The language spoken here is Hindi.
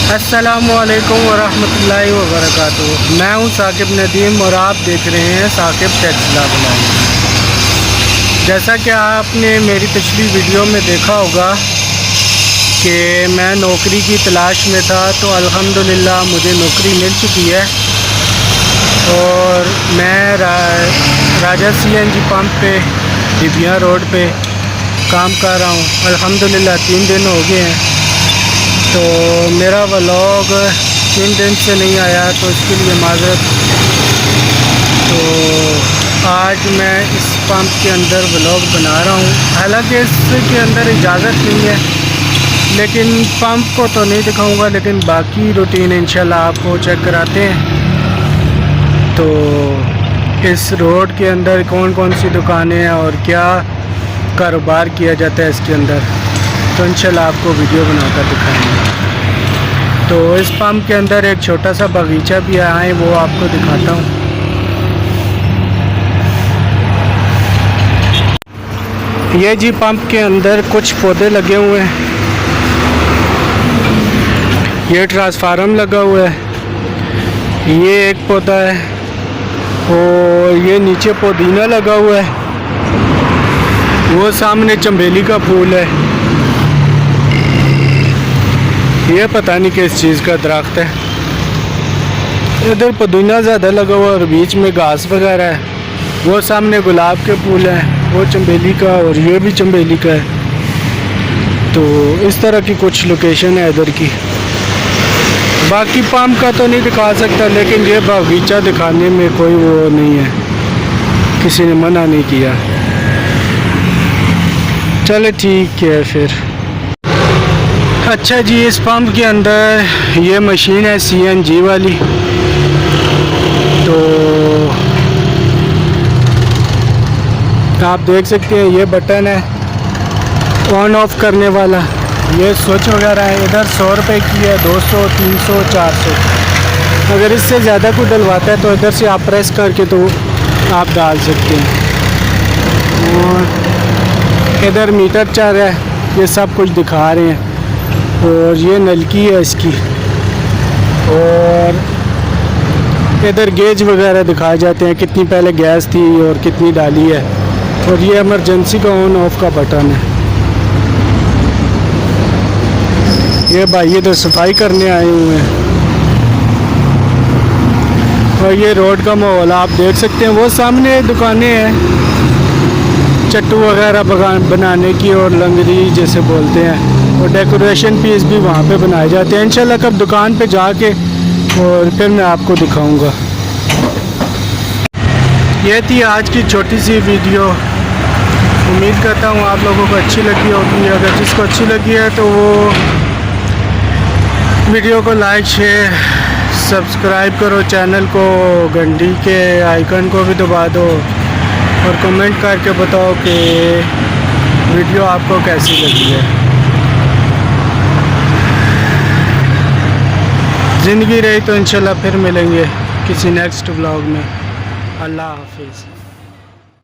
अस्सलामुअलैकुम वरहमतुल्लाहि वबरकातुहू। मैं हूं साकिब नदीम और आप देख रहे हैं साकिब टेक्सला ब्लॉग। जैसा कि आपने मेरी पिछली वीडियो में देखा होगा कि मैं नौकरी की तलाश में था, तो अल्हम्दुलिल्लाह मुझे नौकरी मिल चुकी है और मैं राजा CNG पंप पे डिबिया रोड पे काम कर रहा हूँ। अल्हम्दुलिल्लाह 3 दिन हो गए हैं। तो मेरा व्लॉग 3 दिन से नहीं आया, तो इसके लिए माज़रत। तो आज मैं इस पंप के अंदर व्लॉग बना रहा हूँ। हालांकि इसके अंदर इजाज़त नहीं है, लेकिन पंप को तो नहीं दिखाऊंगा, लेकिन बाकी रूटीन इंशाल्लाह आपको चेक कराते हैं। तो इस रोड के अंदर कौन कौन सी दुकानें हैं और क्या कारोबार किया जाता है इसके अंदर, तो इंशाल्लाह आपको वीडियो बनाकर दिखाएंगे। तो इस पंप के अंदर एक छोटा सा बगीचा भी है, वो आपको दिखाता हूँ। ये जी पंप के अंदर कुछ पौधे लगे हुए हैं। ये ट्रांसफार्मर लगा हुआ है, ये एक पौधा है, और ये नीचे पुदीना लगा हुआ है। वो सामने चमेली का फूल है। ये पता नहीं किस चीज़ का दरख्त है। इधर पुदीना ज़्यादा लगा हुआ और बीच में घास वगैरह है। वो सामने गुलाब के फूल हैं, वो चमेली का, और ये भी चमेली का है। तो इस तरह की कुछ लोकेशन है इधर की। बाकी पंप का तो नहीं दिखा सकता, लेकिन ये बगीचा दिखाने में कोई वो नहीं है, किसी ने मना नहीं किया। चले ठीक है फिर। अच्छा जी, इस पंप के अंदर ये मशीन है CNG वाली। तो आप देख सकते हैं, ये बटन है ऑन ऑफ करने वाला। ये स्विच वगैरह है। इधर 100 रुपये की है, 200, 300, 400। अगर इससे ज़्यादा कोई डलवाता है तो इधर से आप प्रेस करके तो आप डाल सकते हैं। और इधर मीटर चल रहा है, ये सब कुछ दिखा रहे हैं। और ये नलकी है इसकी, और इधर गेज वगैरह दिखाए जाते हैं, कितनी पहले गैस थी और कितनी डाली है। और ये इमरजेंसी का ऑन ऑफ का बटन है। ये भाई इधर सफाई करने आए हुए हैं। और ये रोड का माहौल आप देख सकते हैं। वो सामने दुकानें हैं चट्टू वगैरह बनाने की, और लंगरी जैसे बोलते हैं, और डेकोरेशन पीस भी वहाँ पे बनाए जाते हैं। इंशाल्लाह कब दुकान पे जाके और फिर मैं आपको दिखाऊंगा। ये थी आज की छोटी सी वीडियो। उम्मीद करता हूँ आप लोगों को अच्छी लगी होगी। अगर जिसको अच्छी लगी है तो वो वीडियो को लाइक, शेयर, सब्सक्राइब करो चैनल को, घंटी के आइकन को भी दबा दो, और कमेंट करके बताओ कि वीडियो आपको कैसी लगी है। ज़िंदगी रही तो इंशाल्लाह फिर मिलेंगे किसी नेक्स्ट व्लॉग में। अल्लाह हाफिज़।